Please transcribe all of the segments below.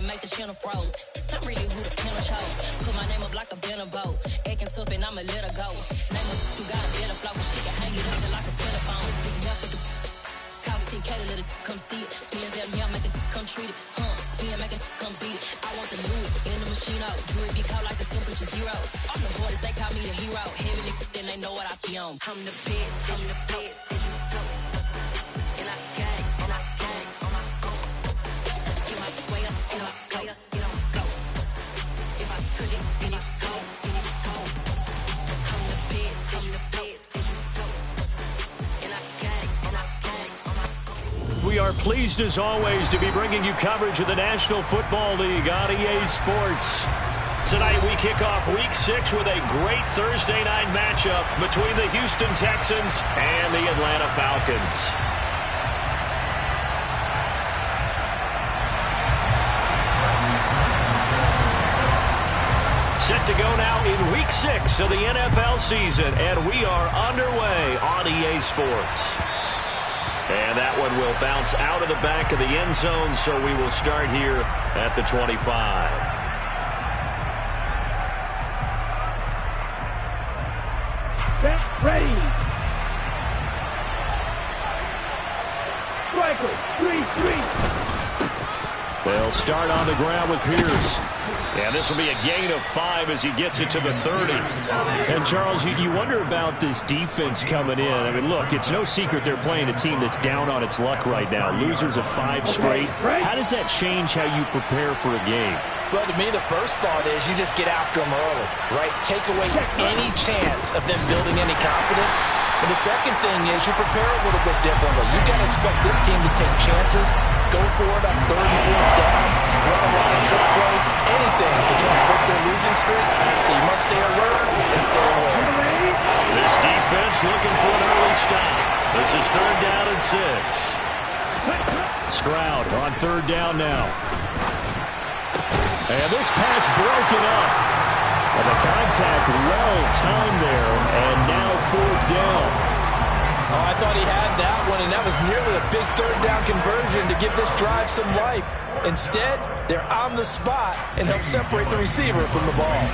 might make the channel froze. I'm really who the pen chose. Put my name up like a banner boat. Acting tough and I'ma let her go. Name her who got a better flow. She can hang it up just like a telephone. Sitting up with the cause TK to let it come see it. Me and them young make it come treat it. Spin make it come beat it. I want the new in the machine out. Jewelry be cold like the temperature 0. I'm the hardest, they call me the hero. Heavy then they know what I be on. I'm the best, I'm the best, as you know. And I gang, and I gang on my own. Get my way up, and I way up, it don't go. If I touch it, then it's cold, then it's cold. I'm the best, as you know. And I gang on my own. We are pleased as always to be bringing you coverage of the National Football League on EA Sports. Tonight we kick off Week 6 with a great Thursday night matchup between the Houston Texans and the Atlanta Falcons. Set to go now in Week 6 of the NFL season, and we are underway on EA Sports. And that one will bounce out of the back of the end zone, so we will start here at the 25. Set, ready. Striker, 3-3. They'll start on the ground with Pierce. And this will be a gain of 5 as he gets it to the 30. And, Charles, you wonder about this defense coming in. I mean, look, it's no secret they're playing a team that's down on its luck right now. Losers of 5 straight. How does that change how you prepare for a game? Well, to me, the first thought is you just get after them early, right? Take away any chance of them building any confidence. And the second thing is you prepare a little bit differently. You got to expect this team to take chances, go for it on 3rd and 4th downs, run a lot of trick plays, anything to try to break their losing streak. So you must stay alert and stay aware. This defense looking for an early stop. This is 3rd down and 6. Stroud on 3rd down now. And this pass broken up. And the contact well timed there, and now 4th down. Oh, I thought he had that one, and that was nearly a big 3rd down conversion to give this drive some life. Instead, they're on the spot and help separate the receiver from the ball.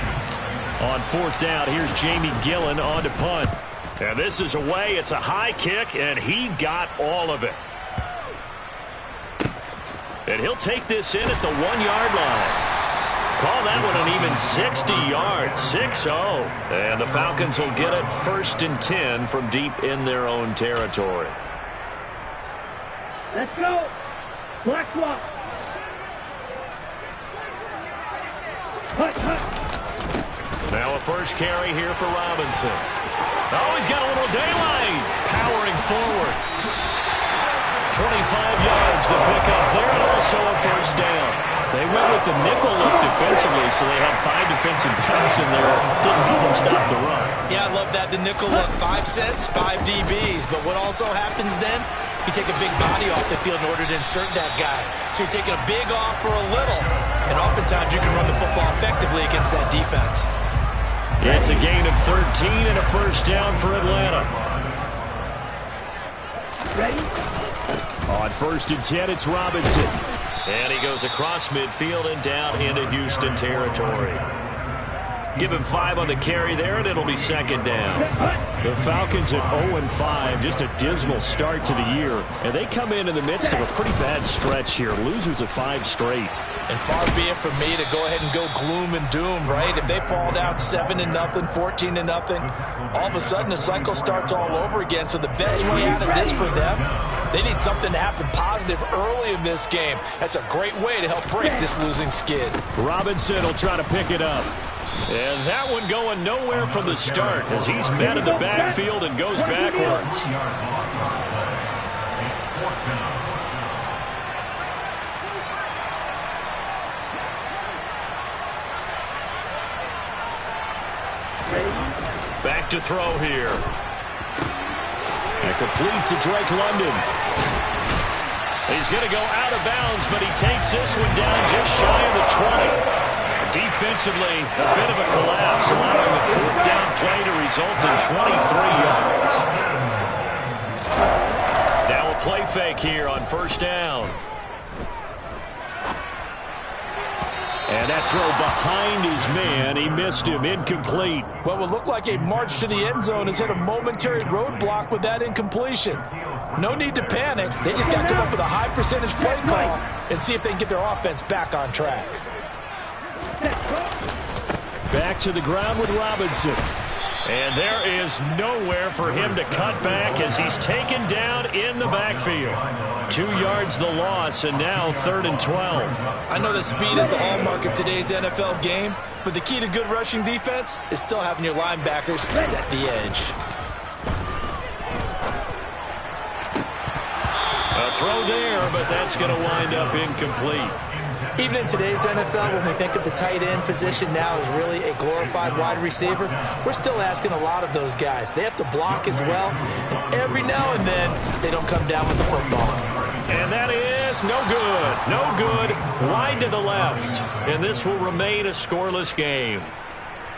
On 4th down, here's Jamie Gillen on to punt. And this is away. It's a high kick, and he got all of it. And he'll take this in at the 1-yard line. Call that one an even 60 yards, 6-0. And the Falcons will get it 1st and 10 from deep in their own territory. Let's go. Black swap. Now a first carry here for Robinson. Oh, he's got a little daylight. Powering forward. 25 yards to pick up there, and also a 1st down. They went with the nickel look defensively, so they had 5 defensive backs in there. Didn't help them stop the run. Yeah, I love that. The nickel look, 5 cents, 5 DBs. But what also happens then, you take a big body off the field in order to insert that guy. So you're taking a big off for a little. And oftentimes you can run the football effectively against that defense. It's a gain of 13 and a 1st down for Atlanta. Ready? On 1st and 10, it's Robinson. And he goes across midfield and down into Houston territory. Give him 5 on the carry there, and it'll be 2nd down. The Falcons at 0-5, just a dismal start to the year. And they come in the midst of a pretty bad stretch here. Losers of 5 straight. And far be it from me to go ahead and go gloom and doom, right? If they fall down 7-0, 14-0, all of a sudden the cycle starts all over again. So the best way out of this for them, they need something to happen positive early in this game. That's a great way to help break this losing skid. Robinson will try to pick it up. And that one going nowhere from the start as he's met in the backfield and goes backwards. Back to throw here. And complete to Drake London. He's going to go out of bounds, but he takes this one down just shy of the 20. Defensively, a bit of a collapse, allowing the 4th down play to result in 23 yards. Now a play fake here on 1st down. And that throw behind his man, he missed him, incomplete. What would look like a march to the end zone has hit a momentary roadblock with that incompletion. No need to panic. They just got to come up with a high percentage play call and see if they can get their offense back on track. Back to the ground with Robinson. And there is nowhere for him to cut back as he's taken down in the backfield. 2 yards the loss, and now 3rd and 12. I know that speed is the hallmark of today's NFL game, but the key to good rushing defense is still having your linebackers set the edge. A throw there, but that's going to wind up incomplete. Even in today's NFL, when we think of the tight end position now as really a glorified wide receiver, we're still asking a lot of those guys. They have to block as well, and every now and then they don't come down with the football. And that is no good. No good. Wide to the left. And this will remain a scoreless game.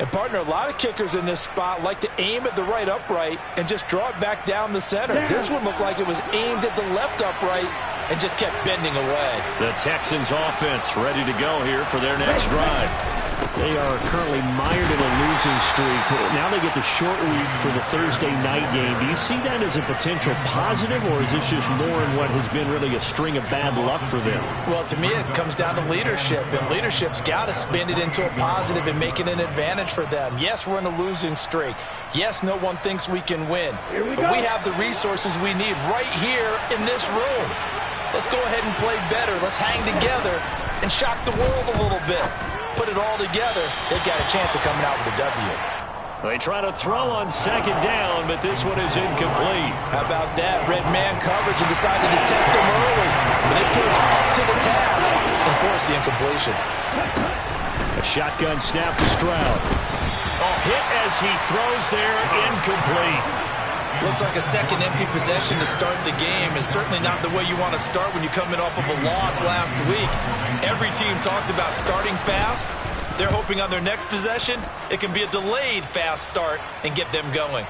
And, partner, a lot of kickers in this spot like to aim at the right upright and just draw it back down the center. This one looked like it was aimed at the left upright and just kept bending away. The Texans offense ready to go here for their next drive. They are currently mired in a losing streak. Now they get the short week for the Thursday night game. Do you see that as a potential positive, or is this just more in what has been really a string of bad luck for them? Well, to me, it comes down to leadership, and leadership's got to spin it into a positive and make it an advantage for them. Yes, we're in a losing streak. Yes, no one thinks we can win. But we have the resources we need right here in this room. Let's go ahead and play better. Let's hang together and shock the world a little bit. Put it all together, they've got a chance of coming out with a W. They try to throw on 2nd down, but this one is incomplete. How about that? Red man coverage and decided to test him early. But it proved up to the task and forced the incompletion. A shotgun snap to Stroud. Hit as he throws there, incomplete. Looks like a second empty possession to start the game, and certainly not the way you want to start when you come in off of a loss last week. Every team talks about starting fast. They're hoping on their next possession, it can be a delayed fast start and get them going.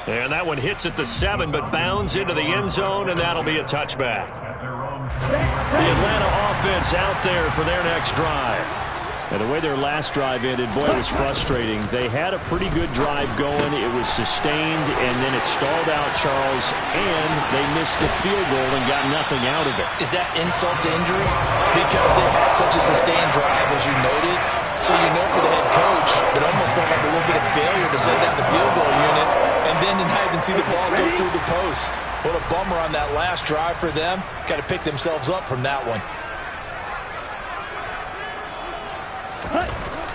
And that one hits at the 7, but bounds into the end zone, and that'll be a touchback. The Atlanta offense out there for their next drive. And the way their last drive ended, boy, it was frustrating. They had a pretty good drive going. It was sustained, and then it stalled out, Charles, and they missed the field goal and got nothing out of it. Is that insult to injury? Because they had such a sustained drive, as you noted. So you know for the head coach, it almost felt like a little bit of failure to send out the field goal unit, and then to not even see the ball go through the post. What a bummer on that last drive for them. Got to pick themselves up from that one.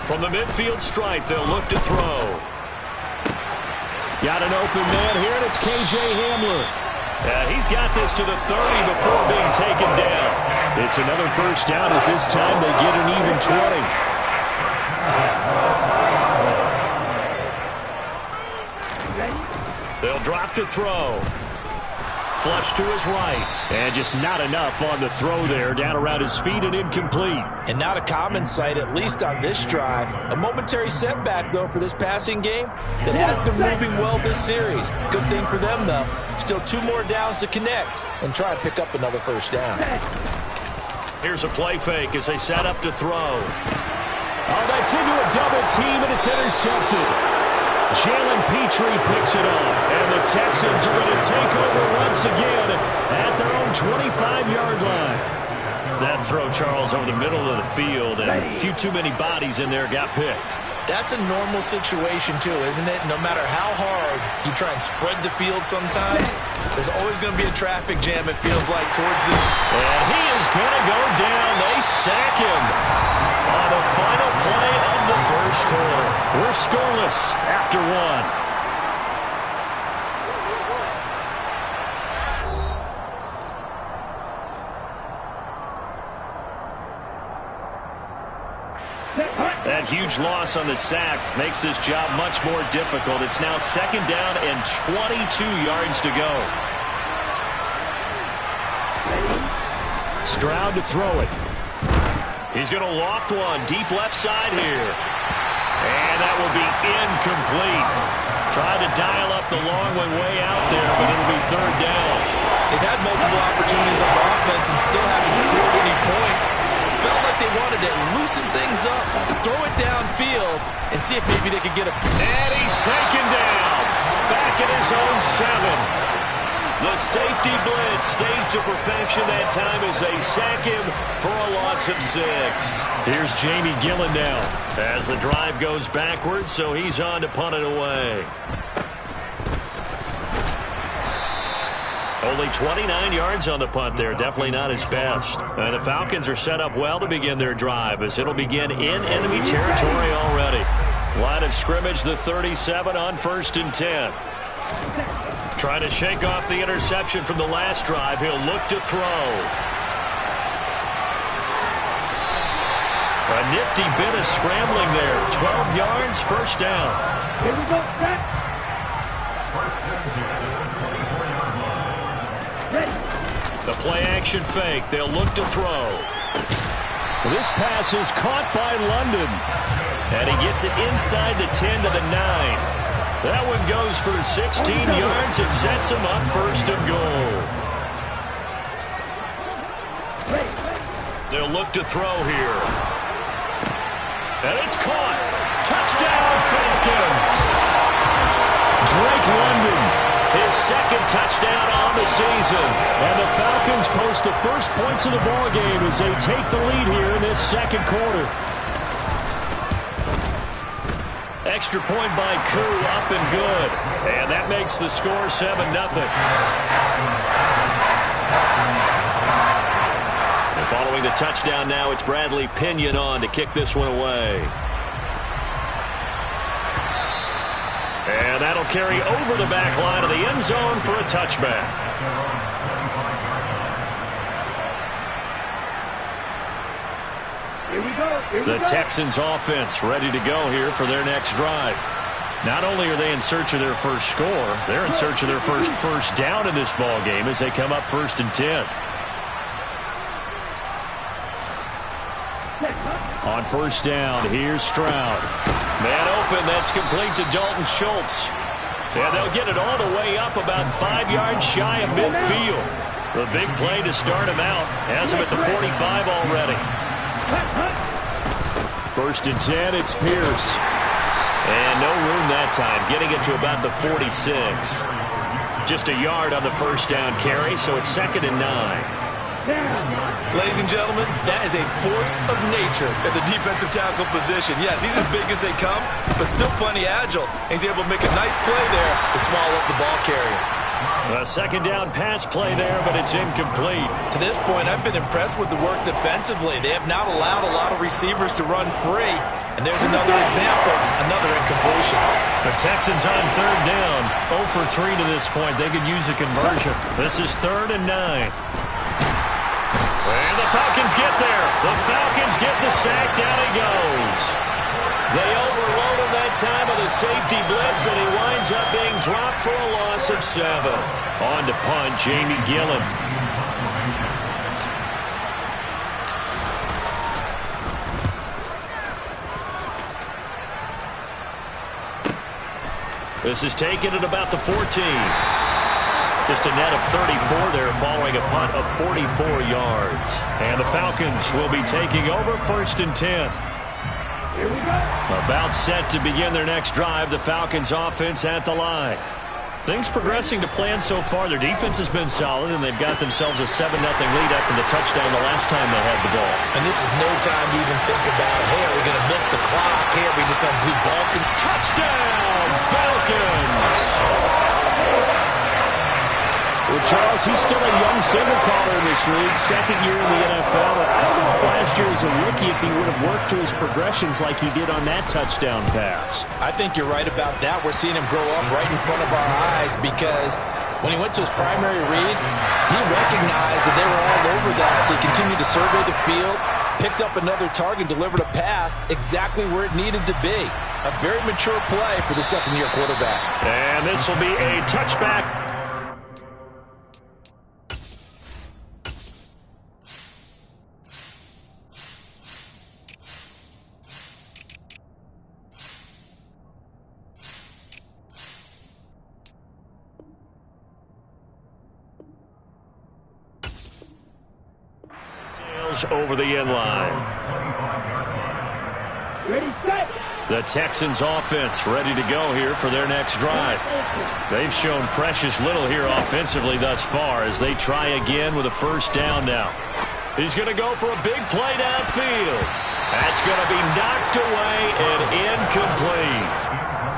From the midfield stripe, they'll look to throw. Got an open man here, and it's K.J. Hamler. He's got this to the 30 before being taken down. It's another first down as this time they get an even 20. They'll drop to throw. Flush to his right. And just not enough on the throw there. Down around his feet and incomplete. And not a common sight, at least on this drive. A momentary setback, though, for this passing game that has been moving well this series. Good thing for them, though. Still 2 more downs to connect and try to pick up another first down. Here's a play fake as they set up to throw. Oh, that's into a double team, and it's intercepted. Jalen Petrie picks it up, and the Texans are going to take over once again at their own 25-yard line. That throw, Charles, over the middle of the field, and a few too many bodies in there got picked. That's a normal situation, too, isn't it? No matter how hard you try and spread the field sometimes, there's always going to be a traffic jam, it feels like, towards the... And he is going to go down. They sack him on the final play of the first quarter. We're scoreless after 1. That huge loss on the sack makes this job much more difficult. It's now 2nd down and 22 yards to go. Stroud to throw it. He's going to loft one deep left side here. And that will be incomplete. Tried to dial up the long one way out there, but it'll be 3rd down. They've had multiple opportunities on offense and still haven't scored any points. Felt like they wanted to loosen things up, throw it downfield, and see if maybe they could get a... And he's taken down. Back at his own 7. The safety blitz staged to perfection that time as they sack him for a loss of 6. Here's Jamie Gillen now. As the drive goes backwards, so he's on to punt it away. Only 29 yards on the punt there. Definitely not his best. And the Falcons are set up well to begin their drive as it'll begin in enemy territory already. Line of scrimmage, the 37 on 1st and 10. Trying to shake off the interception from the last drive. He'll look to throw. A nifty bit of scrambling there. 12 yards, first down. Here we go, set. Ready. The play action fake. They'll look to throw. This pass is caught by London. And he gets it inside the 10 to the 9. That one goes for 16 yards and sets him up 1st and goal. They'll look to throw here. And it's caught. Touchdown, Falcons. Drake London. His 2nd touchdown on the season. And the Falcons post the first points of the ballgame as they take the lead here in this 2nd quarter. Extra point by Koo, up and good. And that makes the score 7-0. And following the touchdown now, it's Bradley Pinion on to kick this one away. And that'll carry over the back line of the end zone for a touchback. Here we go. The Texans offense ready to go here for their next drive. Not only are they in search of their first score, they're in search of their first down in this ball game as they come up 1st and 10. On 1st down, here's Stroud. Man open, that's complete to Dalton Schultz. And they'll get it all the way up about 5 yards shy of midfield. The big play to start him out has him at the 45 already. 1st and 10, it's Pierce. And no room that time, getting it to about the 46. Just a yard on the 1st down carry, so it's 2nd and 9. Ladies and gentlemen, that is a force of nature at the defensive tackle position. Yes, he's as big as they come, but still plenty agile. He's able to make a nice play there to small up the ball carrier. A 2nd down pass play there, but it's incomplete. To this point, I've been impressed with the work defensively. They have not allowed a lot of receivers to run free. And there's another example, another incompletion. The Texans on 3rd down, 0 for 3 to this point. They could use a conversion. This is 3rd and 9. And the Falcons get there. The Falcons get the sack. Down he goes. They overload him that time with a safety blitz, and he winds up being dropped for a loss of 7. On to punt, Jamie Gillen. This is taken at about the 14. Just a net of 34 there following a punt of 44 yards. And the Falcons will be taking over 1st and 10. Here we go. About set to begin their next drive. The Falcons offense at the line. Things progressing to plan so far. Their defense has been solid, and they've got themselves a 7-0 lead after the touchdown the last time they had the ball. And this is no time to even think about, hey, are we going to milk the clock? Hey, are we just going to do ball? Touchdown, Falcons! Well, Charles, he's still a young signal caller in this league, 2nd year in the NFL. I don't know if last year as a rookie if he would have worked to his progressions like he did on that touchdown pass. I think you're right about that. We're seeing him grow up right in front of our eyes because when he went to his primary read, he recognized that they were all over that. So he continued to survey the field, picked up another target, delivered a pass exactly where it needed to be. A very mature play for the 2nd-year quarterback. And this will be a touchback. goes over the end line. Ready, set. The Texans offense ready to go here for their next drive. They've shown precious little here offensively thus far as they try again with a first down now. He's going to go for a big play downfield. That's going to be knocked away and incomplete.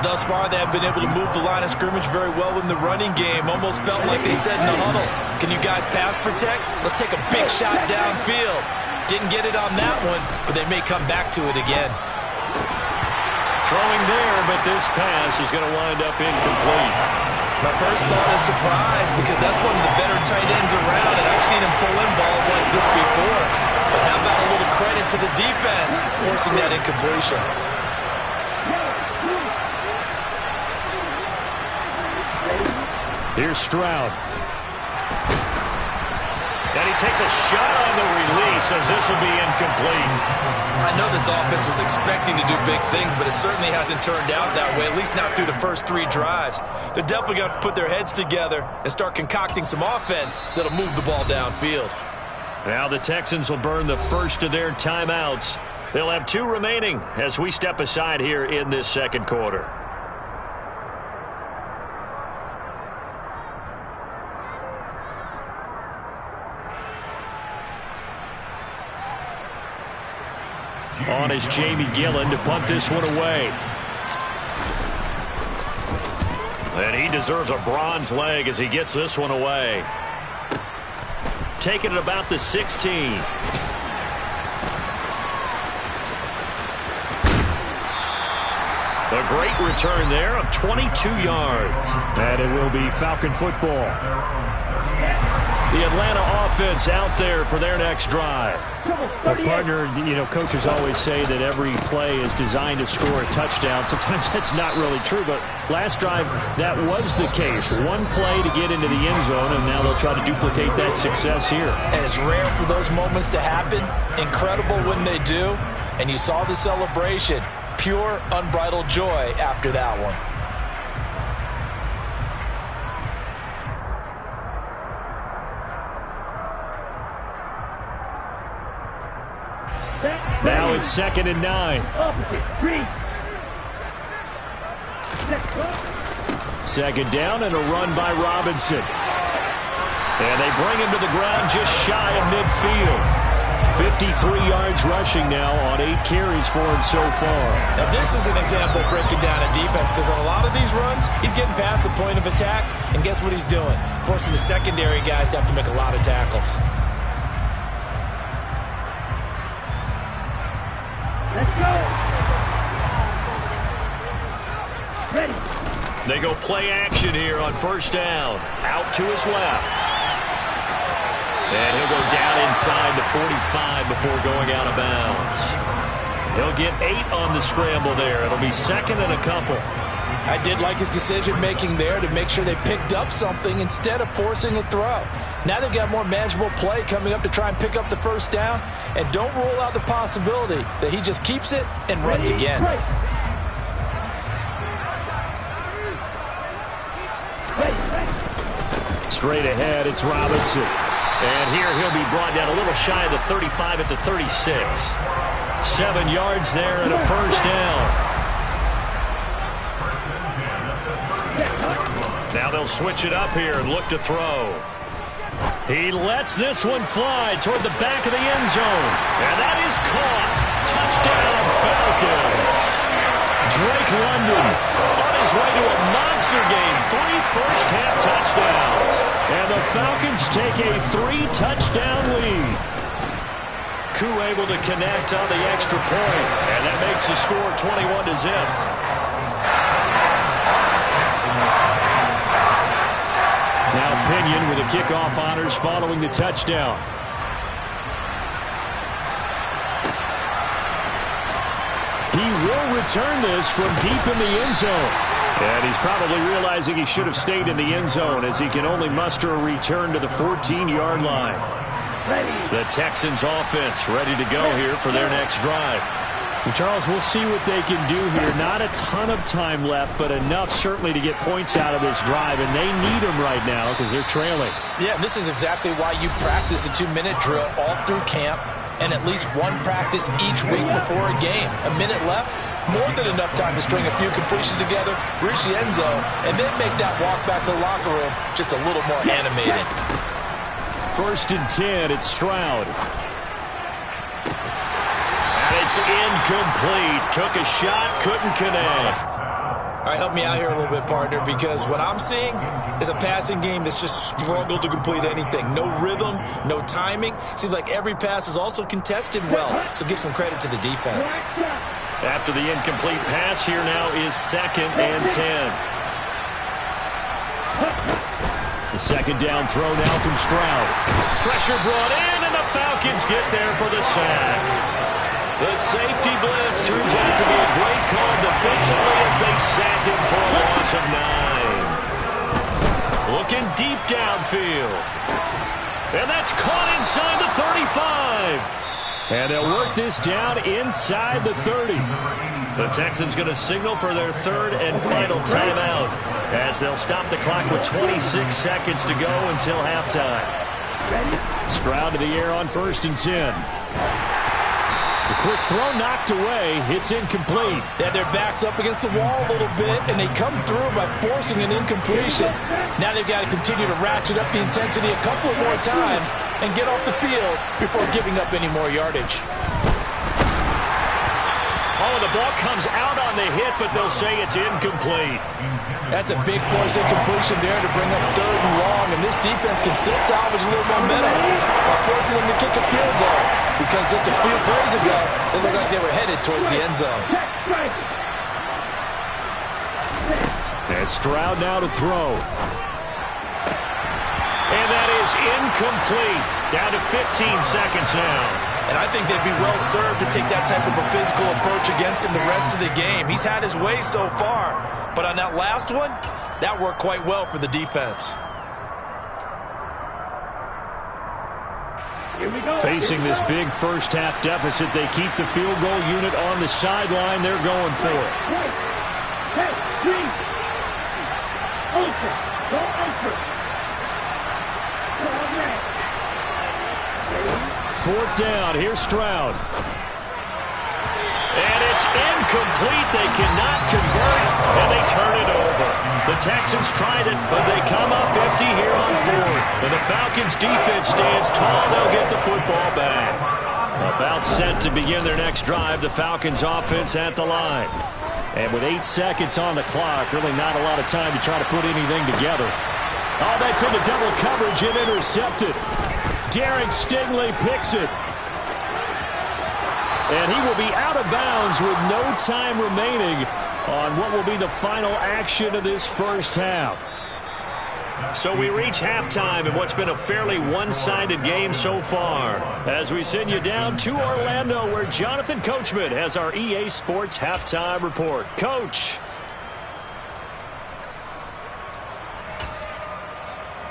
Thus far, they have been able to move the line of scrimmage very well in the running game. Almost felt like they said in the huddle, can you guys pass protect? Let's take a big shot downfield. Didn't get it on that one, but they may come back to it again. Throwing there, but this pass is going to wind up incomplete. My first thought is surprise because that's one of the better tight ends around, and I've seen him pull in balls like this before. But how about a little credit to the defense forcing that incompletion? Here's Stroud. And he takes a shot on the release as this will be incomplete. I know this offense was expecting to do big things, but it certainly hasn't turned out that way, at least not through the first 3 drives. They're definitely going to have to put their heads together and start concocting some offense that'll move the ball downfield. Now the Texans will burn the first of their timeouts. They'll have 2 remaining as we step aside here in this second quarter. On is Jamie Gillen to punt this one away. And he deserves a bronze leg as he gets this one away. Taking it about the 16. A great return there of 22 yards. And it will be Falcon football. The Atlanta offense out there for their next drive. Well, partner, coaches always say that every play is designed to score a touchdown. Sometimes that's not really true, but last drive, that was the case. One play to get into the end zone, and now they'll try to duplicate that success here. And it's rare for those moments to happen. Incredible when they do. And you saw the celebration. Pure, unbridled joy after that one. Now it's 2nd and 9. Second down and a run by Robinson. And they bring him to the ground just shy of midfield. 53 yards rushing now on 8 carries for him so far. Now this is an example of breaking down a defense because on a lot of these runs, he's getting past the point of attack, and guess what he's doing? Forcing the secondary guys to have to make a lot of tackles. Let's go. Ready. They go play action here on first down. Out to his left. And he'll go down inside the 45 before going out of bounds. He'll get 8 on the scramble there. It'll be 2nd and a couple. I did like his decision-making there to make sure they picked up something instead of forcing a throw. Now they've got more manageable play coming up to try and pick up the first down. And don't rule out the possibility that he just keeps it and runs again. Straight ahead, it's Robinson. And here he'll be brought down a little shy of the 35 at the 36. 7 yards there and a first down. Now they'll switch it up here and look to throw. He lets this one fly toward the back of the end zone. And that is caught. Touchdown, Falcons. Drake London on his way to a monster game. 3 first-half touchdowns. And the Falcons take a 3-touchdown lead. Koo able to connect on the extra point. And that makes the score 21-0. Now Pinion with the kickoff honors following the touchdown. He will return this from deep in the end zone. And he's probably realizing he should have stayed in the end zone as he can only muster a return to the 14-yard line. The Texans offense ready to go here for their next drive. And Charles, we'll see what they can do here. Not a ton of time left, but enough certainly to get points out of this drive, and they need them right now because they're trailing. Yeah, this is exactly why you practice a 2-minute drill all through camp. and at least one practice each week before a game. A minute left, more than enough time to string a few completions together, reach the end zone, and then make that walk back to the locker room just a little more animated. 1st and 10, it's Stroud. And it's incomplete. Took a shot, couldn't connect. All right, help me out here a little bit, partner, because what I'm seeing is a passing game that's just struggled to complete anything. No rhythm, no timing. Seems like every pass is also contested well, so give some credit to the defense. After the incomplete pass, here now is 2nd and 10. The 2nd down throw now from Stroud. Pressure brought in, and the Falcons get there for the sack. The safety blitz turns out to be a great call defensively as they sack him for a loss of 9. Looking deep downfield. And that's caught inside the 35. And they'll work this down inside the 30. The Texans going to signal for their 3rd and final timeout as they'll stop the clock with 26 seconds to go until halftime. Stroud to the air on 1st and 10. The quick throw knocked away. It's incomplete. They had their backs up against the wall a little bit, and they come through by forcing an incompletion. Now they've got to continue to ratchet up the intensity a couple of more times and get off the field before giving up any more yardage. Oh, the ball comes out on the hit, but they'll say it's incomplete. That's a big force incompletion there to bring up 3rd and long, and this defense can still salvage a little momentum by forcing them to kick a field goal, because just a few plays ago, it looked like they were headed towards the end zone. And Stroud now to throw. And that is incomplete. Down to 15 seconds now. And I think they'd be well served to take that type of a physical approach against him the rest of the game. He's had his way so far, but on that last one, that worked quite well for the defense. Facing this big first-half deficit, they keep the field goal unit on the sideline. They're going for it. Fourth down. Here's Stroud. And it's incomplete. They cannot convert, and they turn it over. The Texans tried it, but they come up empty here on 4th. And the Falcons' defense stands tall. They'll get the football back. About set to begin their next drive. The Falcons' offense at the line. And with 8 seconds on the clock, really not a lot of time to try to put anything together. Oh, that's into double coverage and intercepted. Derek Stingley picks it. And he will be out of bounds with no time remaining on what will be the final action of this first half. So we reach halftime in what's been a fairly one-sided game so far. As we send you down to Orlando, where Jonathan Coachman has our EA Sports halftime report. Coach.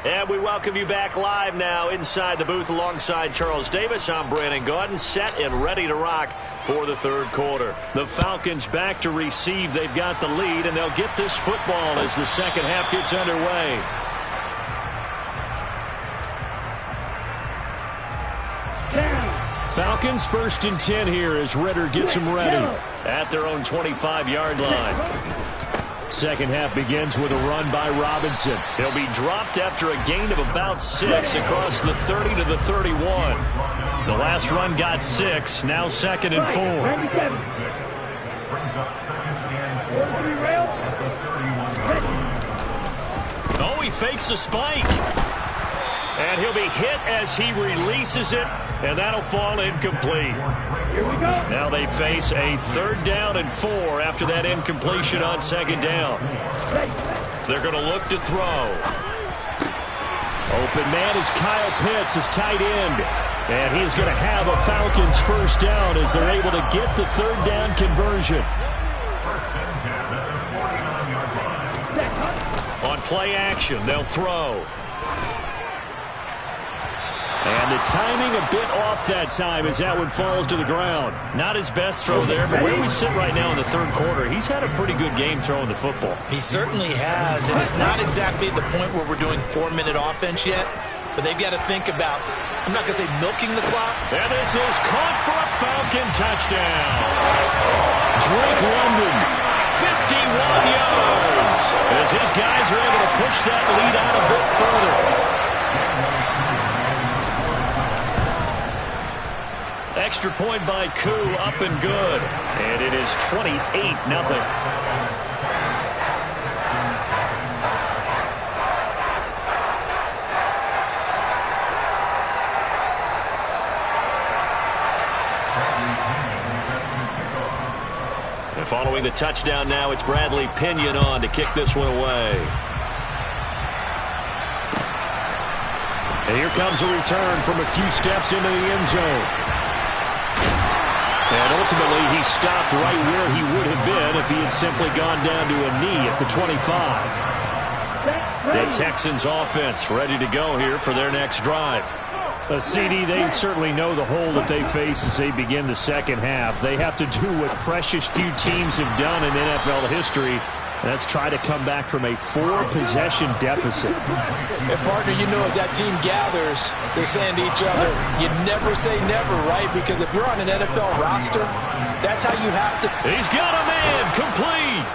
And we welcome you back live now inside the booth alongside Charles Davis. I'm Brandon Gaudin, set and ready to rock for the 3rd quarter. The Falcons back to receive. They've got the lead, and they'll get this football as the second half gets underway. Falcons 1st and 10 here as Ritter gets them ready. At their own 25-yard line. Second half begins with a run by Robinson. He'll be dropped after a gain of about 6 across the 30 to the 31. The last run got 6, now 2nd and 4. Oh, he fakes a spike. And he'll be hit as he releases it, and that'll fall incomplete. Here we go. Now they face a 3rd down and 4 after that incompletion on 2nd down. They're going to look to throw. Open man is Kyle Pitts, his tight end. And he is going to have a Falcons first down as they're able to get the 3rd down conversion. On play action, they'll throw. And the timing a bit off that time as that one falls to the ground. Not his best throw there, but where we sit right now in the 3rd quarter, he's had a pretty good game throwing the football. He certainly has, and it's not exactly at the point where we're doing 4-minute offense yet. but they've got to think about, I'm not going to say milking the clock. And this is caught for a Falcon touchdown. Drake London, 51 yards, as his guys are able to push that lead out a bit further. Extra point by Koo, up and good. And it is 28-0. And following the touchdown now, it's Bradley Pinion on to kick this one away. And here comes a return from a few steps into the end zone. And ultimately, he stopped right where he would have been if he had simply gone down to a knee at the 25. The Texans offense ready to go here for their next drive. CD, they certainly know the hole that they face as they begin the second half. They have to do what precious few teams have done in NFL history. That's try to come back from a 4-possession deficit. And, partner, you know, as that team gathers, they're saying to each other, you never say never, right? Because if you're on an NFL roster, that's how you have to. He's got a man, complete.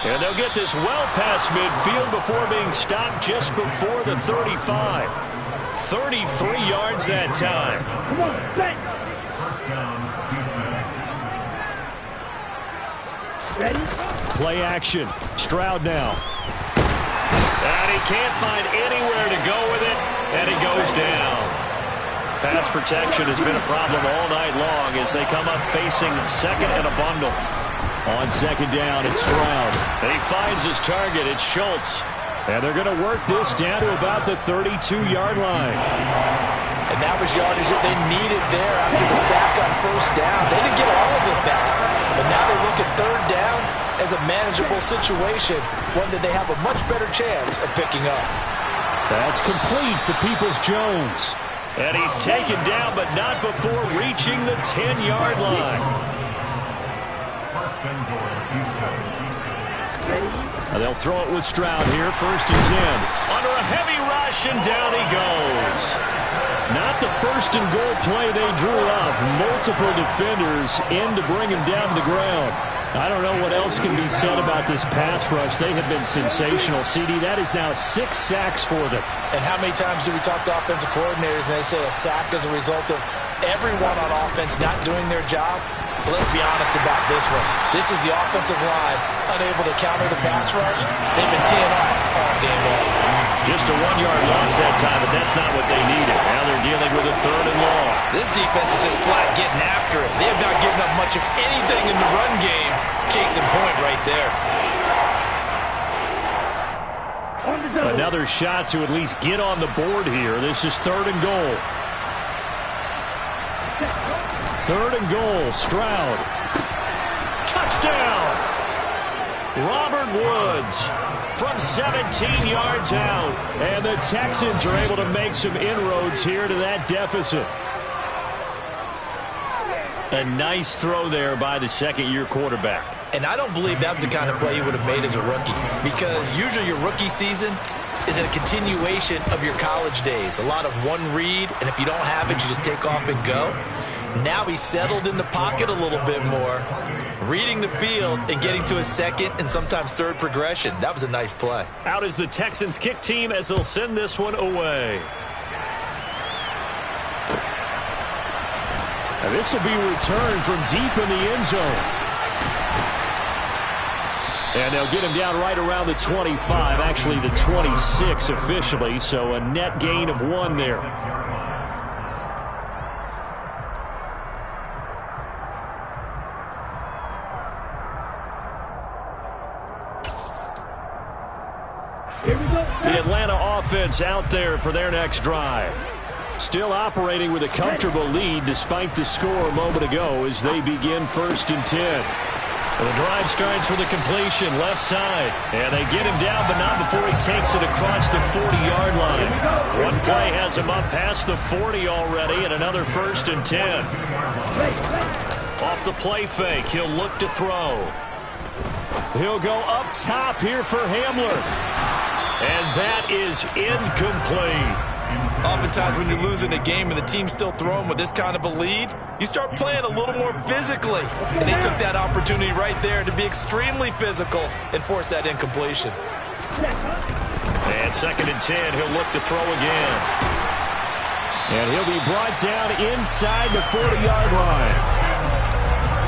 And they'll get this well past midfield before being stopped just before the 35. 33 yards that time. Come on, thanks. Ready? Play action. Stroud now. And he can't find anywhere to go with it, and he goes down. Pass protection has been a problem all night long as they come up facing second and a bundle. On second down, it's Stroud. And he finds his target. It's Schultz. And they're going to work this down to about the 32-yard line. And that was yardage that they needed there after the sack on first down. They didn't get all of it back, but now they look at third down as a manageable situation, one that they have a much better chance of picking up. That's complete to Peoples-Jones. And he's taken down, but not before reaching the 10-yard line. And they'll throw it with Stroud here, 1st and 10. Under a heavy rush, and down he goes. Not the first and goal play they drew up. Multiple defenders in to bring him down to the ground. I don't know what else can be said about this pass rush. They have been sensational. CD, that is now 6 sacks for them. And how many times do we talk to offensive coordinators and they say a sack is a result of everyone on offense not doing their job? But let's be honest about this one. This is the offensive line unable to counter the pass rush. They've been teeing off all game long. Just a 1-yard loss that time, but that's not what they needed. Now they're dealing with a 3rd and long. This defense is just flat getting after it. They have not given up much of anything in the run game. Case in point right there. Another shot to at least get on the board here. This is 3rd and goal. 3rd and goal, Stroud. Touchdown! Robert Woods from 17 yards out. And the Texans are able to make some inroads here to that deficit. A nice throw there by the second-year quarterback. And I don't believe that was the kind of play he would have made as a rookie, because usually your rookie season is a continuation of your college days. A lot of one read, and if you don't have it, you just take off and go. Now he's settled in the pocket a little bit more, reading the field and getting to his second and sometimes third progression. That was a nice play. Out is the Texans kick team as they'll send this one away. And this will be returned from deep in the end zone. And they'll get him down right around the 25, actually the 26 officially, so a net gain of 1 there. The Atlanta offense out there for their next drive. Still operating with a comfortable lead despite the score a moment ago as they begin 1st and 10. Well, the drive starts with a completion left side. And they get him down, but not before he takes it across the 40-yard line. One play has him up past the 40 already, and another 1st and 10. Off the play fake, he'll look to throw. He'll go up top here for Hamler. And that is incomplete. Oftentimes when you're losing a game and the team's still throwing with this kind of a lead, you start playing a little more physically. And they took that opportunity right there to be extremely physical and force that incompletion. And 2nd and 10, he'll look to throw again. And he'll be brought down inside the 40-yard line.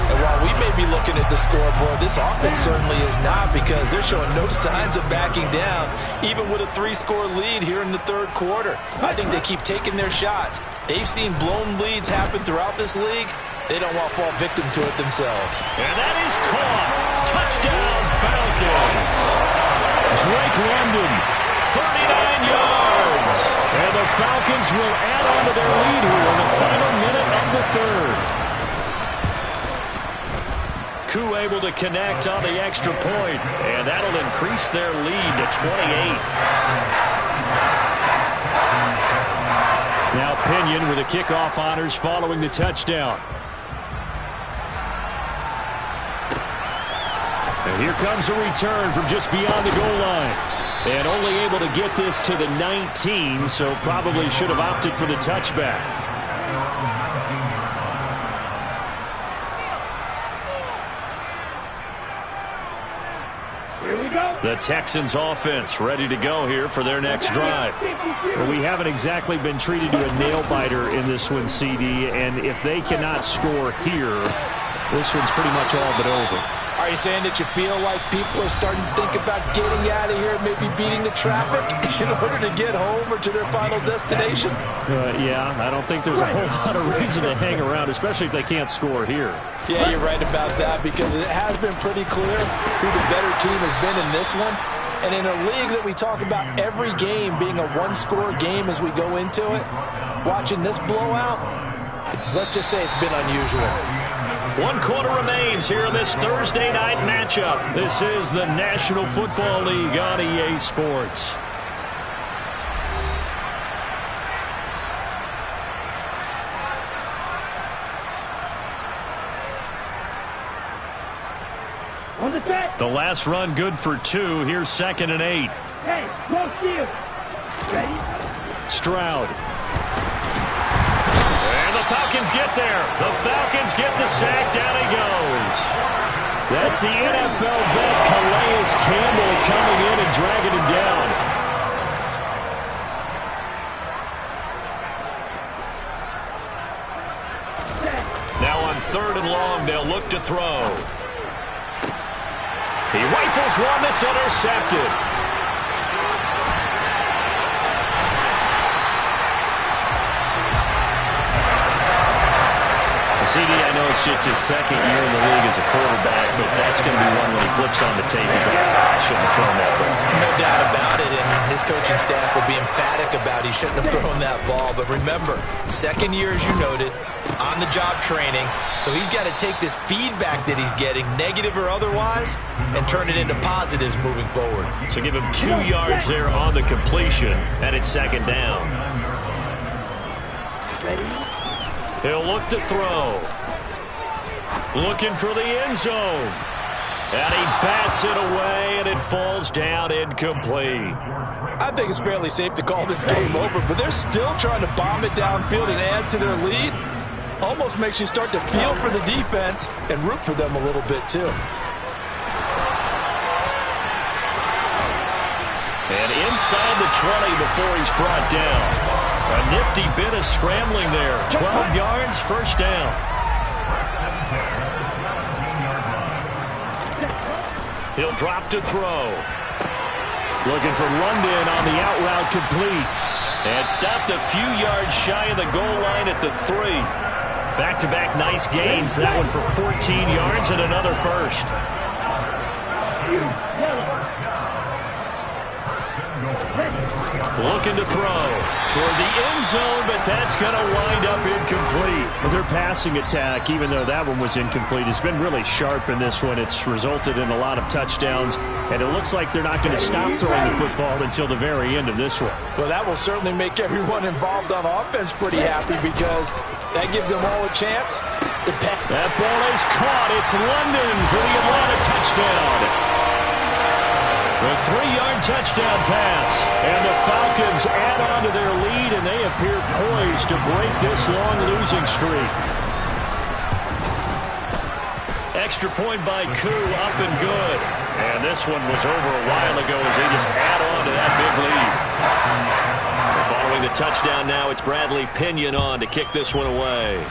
And while we may be looking at the scoreboard, this offense certainly is not, because they're showing no signs of backing down, even with a 3-score lead here in the 3rd quarter. I think they keep taking their shots. They've seen blown leads happen throughout this league. They don't want to fall victim to it themselves. And that is caught. Touchdown, Falcons. Drake London, 39 yards. And the Falcons will add on to their lead here in the final minute of the 3rd. Koo able to connect on the extra point, and that'll increase their lead to 28. Now Pinion with the kickoff honors following the touchdown. And here comes a return from just beyond the goal line. And only able to get this to the 19, so probably should have opted for the touchback. The Texans offense ready to go here for their next drive. Well, we haven't exactly been treated to a nail-biter in this one, CD, and if they cannot score here, this one's pretty much all but over. Are you saying that you feel like people are starting to think about getting out of here and maybe beating the traffic in order to get home or to their final destination? Yeah, I don't think there's a whole lot of reason to hang around, especially if they can't score here. Yeah, you're right about that, because it has been pretty clear who the better team has been in this one. And in a league that we talk about every game being a one-score game as we go into it, watching this blowout, let's just say it's been unusual. 1 quarter remains here in this Thursday night matchup. This is the National Football League on EA Sports. On the set. The last run good for 2. Here's 2nd and 8. Hey, close to you. Ready? Stroud. And the Falcons get there. The Falcons get the sack. Down he goes. That's the NFL vet Calais Campbell coming in and dragging him down. Now on 3rd and long, they'll look to throw. He rifles one that's intercepted. CD, I know it's just his 2nd year in the league as a quarterback, but that's going to be one when he flips on the tape. He's like, I shouldn't have thrown that ball. No doubt about it, and his coaching staff will be emphatic about he shouldn't have thrown that ball. But remember, 2nd year, as you noted, on-the-job training, so he's got to take this feedback that he's getting, negative or otherwise, and turn it into positives moving forward. So give him 2 yards there on the completion, and it's 2nd down. Ready? He'll look to throw. Looking for the end zone. And he bats it away, and it falls down incomplete. I think it's fairly safe to call this game over, but they're still trying to bomb it downfield and add to their lead. Almost makes you start to feel for the defense and root for them a little bit, too. And inside the 20 before he's brought down. A nifty bit of scrambling there. 12 yards, 1st down. He'll drop to throw. Looking for London on the out route complete. And stopped a few yards shy of the goal line at the 3. Back-to-back nice gains. That one for 14 yards and another 1st. Looking to throw toward the end zone, but that's going to wind up incomplete. Their passing attack, even though that one was incomplete, has been really sharp in this one. It's resulted in a lot of touchdowns, and it looks like they're not going to stop throwing the football until the very end of this one. Well, that will certainly make everyone involved on offense pretty happy, because that gives them all a chance. That ball is caught. It's London for the Atlanta touchdown. The 3-yard touchdown pass. And the Falcons add on to their lead, and they appear poised to break this long losing streak. Extra point by Koo, up and good. And this one was over a while ago as they just add on to that big lead. And following the touchdown now, it's Bradley Pinion on to kick this one away.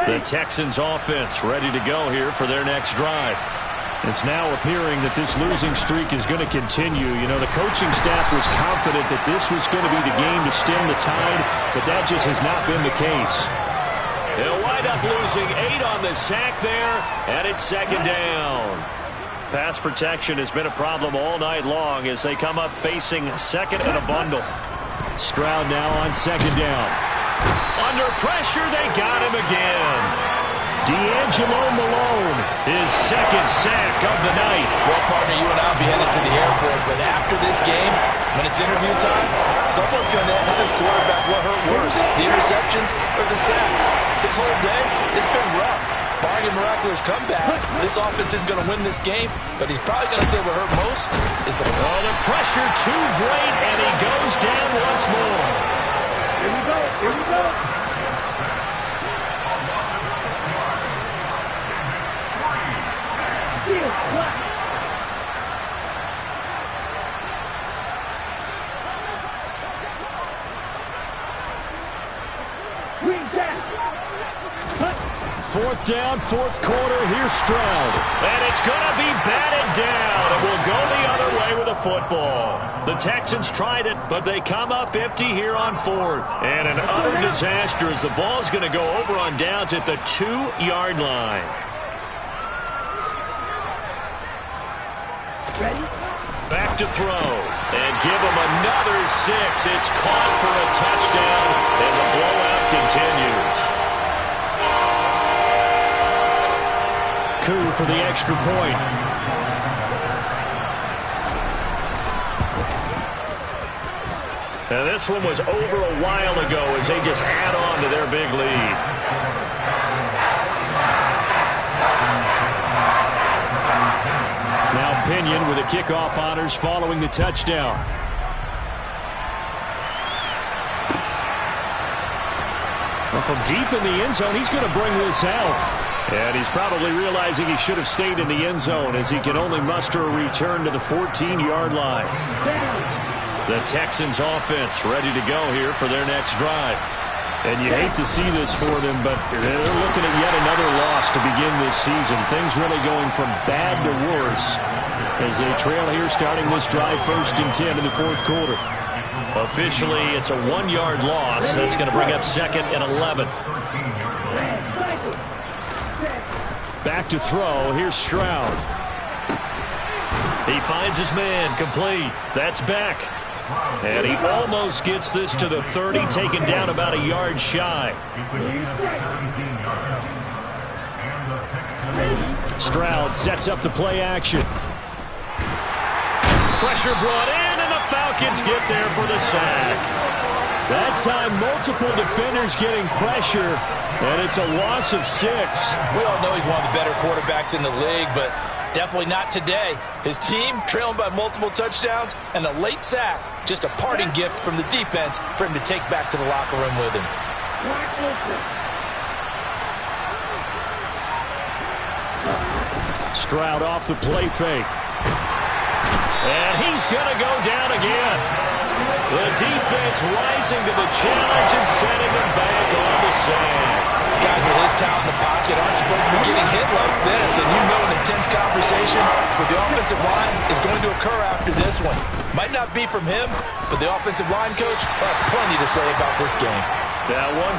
The Texans offense ready to go here for their next drive. It's now appearing that this losing streak is going to continue. You know, the coaching staff was confident that this was going to be the game to stem the tide, but that just has not been the case. They'll wind up losing 8 on the sack there, and it's second down. Pass protection has been a problem all night long as they come up facing second and a bundle. Stroud now on second down. Under pressure, they got him again. D'Angelo Malone, his second sack of the night. Well, partner, you and I will be headed to the airport, but after this game, when it's interview time, someone's going to ask this quarterback what hurt worse, the interceptions or the sacks. His whole day, it's been rough. Barring a miraculous comeback, this offense is going to win this game, but he's probably going to say what hurt most is the... Oh, the pressure too great, and he goes down once more. Here we go. Here we go. Fourth down, fourth quarter. Here's Stroud. And it's going to be batted down. It will go the other way with the football. The Texans tried it, but they come up empty here on fourth. And an utter disaster as the ball's going to go over on downs at the 2-yard line. Ready? Back to throw. And give him another 6. It's caught for a touchdown, and the blowout continues. Koo for the extra point. And this one was over a while ago as they just add on to their big lead. Now Pinion with the kickoff honors following the touchdown. Well, from deep in the end zone, he's going to bring this out. And he's probably realizing he should have stayed in the end zone as he can only muster a return to the 14-yard line. The Texans offense ready to go here for their next drive. And you hate to see this for them, but they're looking at yet another loss to begin this season. Things really going from bad to worse as they trail here starting this drive 1st and 10 in the fourth quarter. Officially, it's a 1-yard loss. That's going to bring up 2nd and 11. Back to throw. Here's Stroud. He finds his man. Complete. That's back. And he almost gets this to the 30, taken down about a yard shy. Stroud sets up the play action. Pressure brought in, and the Falcons get there for the sack. That time, multiple defenders getting pressure, and it's a loss of 6. We all know he's one of the better quarterbacks in the league, but definitely not today. His team trailing by multiple touchdowns, and a late sack, just a parting gift from the defense for him to take back to the locker room with him. Stroud off the play fake. And he's going to go down again. The defense rising to the challenge and sending them back on the sand. Guys with his talent in the pocket aren't supposed to be getting hit like this, and you know an intense conversation with the offensive line is going to occur after this one. Might not be from him, but the offensive line coach will have plenty to say about this game. Now one